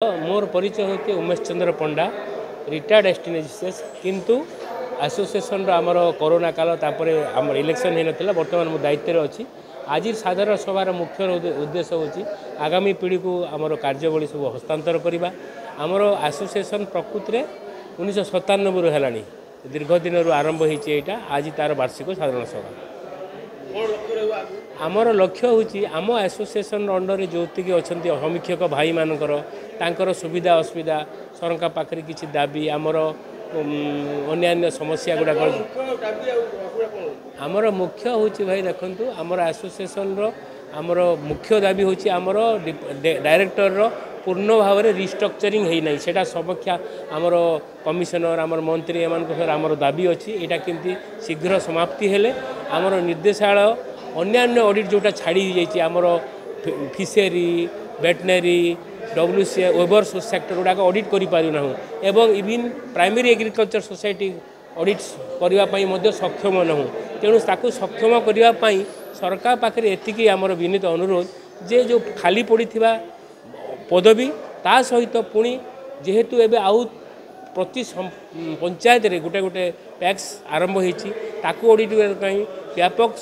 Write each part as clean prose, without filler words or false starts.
मोर परिचय होती उमेश चंद्र पंडा रिटायर्ड एसटीनेजिसेस किंतु एसोसिएशन आमर कोरोना काल तापर आम इलेक्शन हो ना बर्तमान मो दायित्व अच्छी आज साधारण सभार मुख्य उद्देश्य होची आगामी पीढ़ी को आमर कार्यवली सब हस्तांतर करवा आमर एसोसिएशन प्रकृति में 1997 है दीर्घ दिन आरंभ होता आज तार वार्षिक साधारण सभा आमर लक्ष्य हूँ आम एसोसिएशन अंडर जो अच्छा समीक्षक भाई मानकर सुविधा असुविधा सरकार पाखे किसी दाबी आमर अन्य समस्या गुड़ाक आमर मुख्य हूँ भाई देखु आमर एसोसिएशन आमर मुख्य दाबी हूँ आमर डायरेक्टर पूर्ण भाव में रिस्ट्रक्चरिंग होना सेटा समक्षा आमर कमिशनर आमर मंत्री एमर दाबी अच्छी यहाँ केमती शीघ्र समाप्ति हेले आमर निर्देशालय अन्य ऑडिट जोटा छाड़ी जाइए आमर फिशरी वेटनरी डब्ल्यूसी वेबर सेक्टर गुड़ाक ऑडिट करूँ एवं even primary agriculture society audit करने सक्षम नहूँ तेणु ताकू सक्षम करने सरकार पाखे एतिकी आमर विनीत अनुरोध जे जो खाली पड़ी पदवी ता सहित पुणी जेहेतु एबे आउ प्रति पंचायत रे गोटे गोटे टैक्स आरंभ होती ताकू ऑडिट व्यापक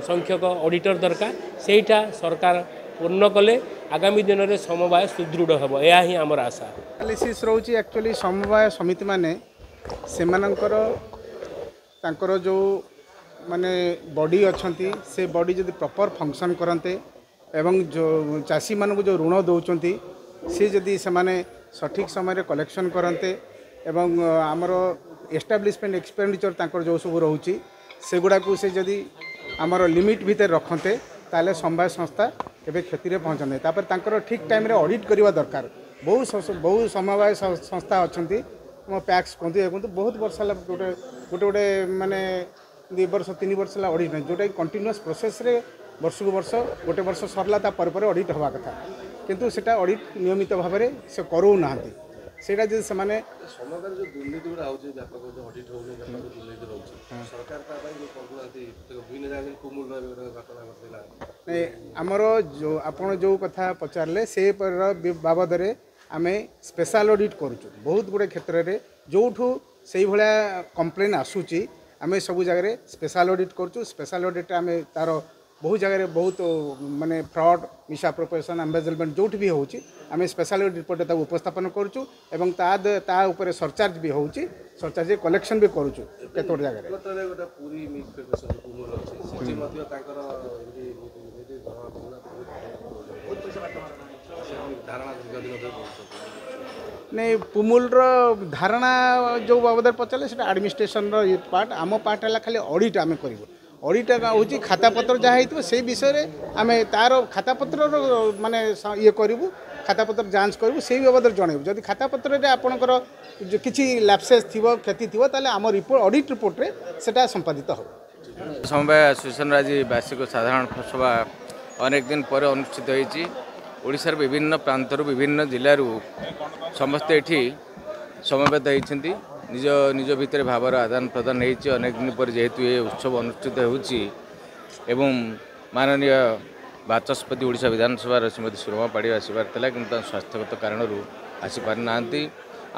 संख्यक ऑडिटर दरकार सेटा सरकार पूर्ण कले आगामी दिन में समवाय सुदृढ़ हम यह ही आमर आशा एनालिसिस रोची एक्चुअली समवाय समिति माने सेमानंकर तांकर जो माने बॉडी अच्छी से बॉडी जदि प्रॉपर फंक्शन करते एवं जो चाषी मानक जो ऋण दौरान सी जदि से सठिक समय कलेक्शन करते एवं आमर एस्टाब्लिशमेंट एक्सपेंडिचर तांकर जो सब रोचे से गुड़ाक से जदि आमर लिमिट भितर रखते ताले समवाय संस्था केबे क्षति में पहुँचते तापर तांकर ठीक टाइम रे ऑडिट करवा दरकार बहुत समवाय संस्था अच्छा पैक्स कहते ये कहते बहुत वर्ष गोटे गोटे गोटे माने 2 वर्ष 3 वर्ष ऑडिट नहीं जोटा कंटिन्यूअस प्रोसेस रे वर्ष को वर्ष गोटे वर्ष सरला पर ऑडिट हवा कथा किंतु सेटा ऑडिट नियमित भाव में से करू ना सेटा जे से माने समाधान जो दुर्नीति गुड़ा होचे व्यापक जो ऑडिट होने व्यापक दुर्नीति रहउचे सरकार का भाई जो करनाती विभिन्न जगह कुमुल घटना घटला नै हमर जो आपण जो कथा पचारले से पर बाबद रे आमे स्पेशल ऑडिट करूछु बहुत गुडे क्षेत्र रे जोठू सेही भलिया कंप्लेन आसुची आमे सब जगह स्पेशल ऑडिट करूछु स्पेशल ऑडिट आमे तारो बहुत जगह बहुत माने फ्रॉड मिसअप्रोप्रिएशन एम्बेजलमेंट जो भी होची आमे स्पेशल रिपोर्ट ता उपस्थापन करूछु एवं ता ऊपर सरचार्ज भी होची सरचार्ज कलेक्शन भी करूछु केतोड जगह रे गोटा पूरी मिक्स प्रिपरेशन कुमुल अछि सेठी मध्ये तांकर धारणा नहीं पुमुल धारणा जो बाबद पचारे से एडमिनिस्ट्रेशन पार्ट आम पार्ट है खाली ऑडिट आम करूँ ऑडिट हूँ खाता पत्र जहाँ हो से विषय आम तार खाता पत्र माने ये करूँ खाता पत्र जांच करूँ से बाबद जनइबू जदि खाता पत्र आपणकर जो किसी लैप्सेस थी क्षति थी ताले आम रिपोर्ट ऑडिट रिपोर्ट रे सेटा संपादित हो समवाय एसोसिएशन आज वार्षिक साधारण सभा अनेक दिन पर अनुष्ठित होती ओडिशार विभिन्न प्रांतर विभिन्न जिलूर समस्ते ये समवेत होती निज निज भितर भावर आदान प्रदान होती अनेक दिन पर जेहेतु ये उत्सव अनुष्ठित होती माननीय बाचस्पति ओडिशा विधानसभा श्रीमती सुरमा पाड़ी आसबार कि स्वास्थ्यगत कारण आसीपारि ना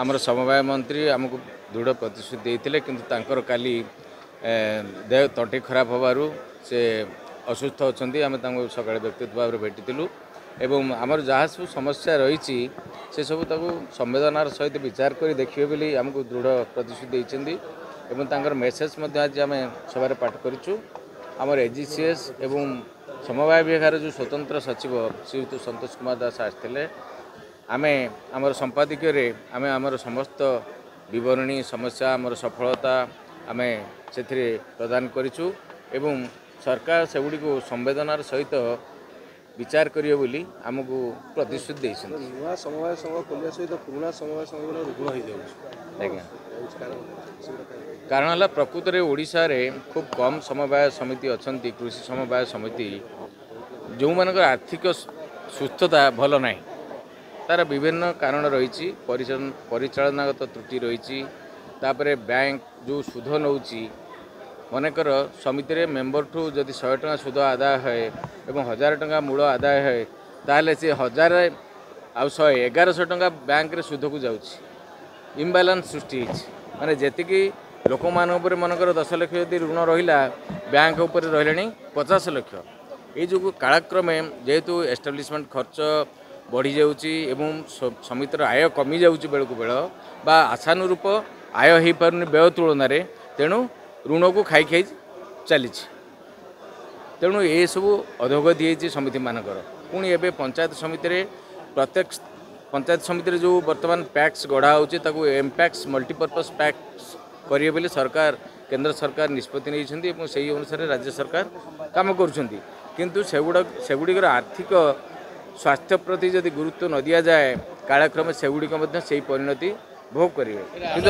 आमर समवाय मंत्री आमको दृढ़ प्रतिश्रुति देते किंतु काली देह तंटी खराब होबारु से असुस्थ अच्छा आम सका व्यक्तिगत भाव में भेटी एवं आमर जहाँ सब समस्या रही से सब संवेदनार सहित विचार कर देखिए बोली आमको दृढ़ प्रतिश्रुति देते मेसेज आज आम सभार पाठ करूँ आमर एजीसीएस एवं समवाय विभाग जो स्वतंत्र सचिव श्रीयुत संतोष कुमार दास आसते आम आमर संपादकीय आम आमर समस्त विवरणी समस्या आमर सफलता आम से प्रदान करूँ एवं सरकार से गुड़ी को संवेदनार सहित विचार करियो बोली आमको प्रतिश्रुति देइछन नवा समवाय संघ खोलिया सहित पुराना समवाय संघ रुग्ण हो जाउछ आज्ञा कारण है प्रकृत में ओडिशा रे खूब कम समवाय समिति अछंती कृषि समवाय समिति जो मानक आर्थिक सुस्थता भल ना तार विभिन्न कारण रही परिचालनागत त्रुटि रही तापरे बैंक जो सुध नौची मनकर समिति रे मेंबर ठू जदि 100 टका सुध आदाय है एवं 1000 टका मूल आदाय है ताहले से 1000 ଆଉ 11100 ଟଙ୍କା ବ୍ୟାଙ୍କରେ ସୁଧକୁ ଯାଉଛି। ଇମ୍ବାଲାନ୍ସ ସୃଷ୍ଟି ହେଇଛି ମାନେ ଯେତିକି ଲୋକମାନଙ୍କ ଉପରେ ମନେକର 10 ଲକ୍ଷ ଯଦି ଋଣ ରହିଲା ବ୍ୟାଙ୍କ ଉପରେ ରହିଲାଣି 50 ଲକ୍ଷ। এই ଯୋଗୁଁ କାଳକ୍ରମେ ଯେହେତୁ ଏଷ୍ଟାବ୍ଲିଶମେଣ୍ଟ ଖର୍ଚ୍ଚ ବଢ଼ିଯାଉଛି ଏବଂ ସମିତିର ଆୟ କମିଯାଉଛି ବେଳକୁ ବେଳ ବା ଆଶାନୁରୂପ ଆୟ ହୋଇପାରୁନି ବ୍ୟୟ ତୁଳନାରେ, ତେଣୁ ଋଣକୁ ଖାଇ ଖାଇ ଚାଲିଛି। ତେଣୁ ଏସବୁ ଅଧୋଗତି ହେଇଛି ସମିତିମାନଙ୍କର। ପୁଣି ଏବେ ପଞ୍ଚାୟତ ସମିତିରେ ପ୍ରତ୍ୟେକ ପଞ୍ଚାୟତ ସମିତିରେ ଯେଉଁ ବର୍ତ୍ତମାନ ପ୍ୟାକ୍ସ ଗଢ଼ା ହେଉଛି ତାକୁ ଏମ୍ପ୍ୟାକ୍ସ ମଲ୍ଟିପର୍ପଜ୍ ପ୍ୟାକ୍ସ କରିବେ ବୋଲି ସରକାର କେନ୍ଦ୍ର ସରକାର ନିଷ୍ପତ୍ତି ନେଇଛନ୍ତି ଏବଂ ସେହି ଅନୁସାରେ ରାଜ୍ୟ ସରକାର କାମ କରୁଛନ୍ତି। କିନ୍ତୁ ସେଗୁଡ଼ିକର ଆର୍ଥିକ ସ୍ୱାସ୍ଥ୍ୟ ପ୍ରତି ଯଦି ଗୁରୁତ୍ୱ ନ ଦିଆଯାଏ କାଳକ୍ରମେ ସେଗୁଡ଼ିକ ମଧ୍ୟ ସେହି ପରିଣତି ଭୋଗ କରିବେ। କିନ୍ତୁ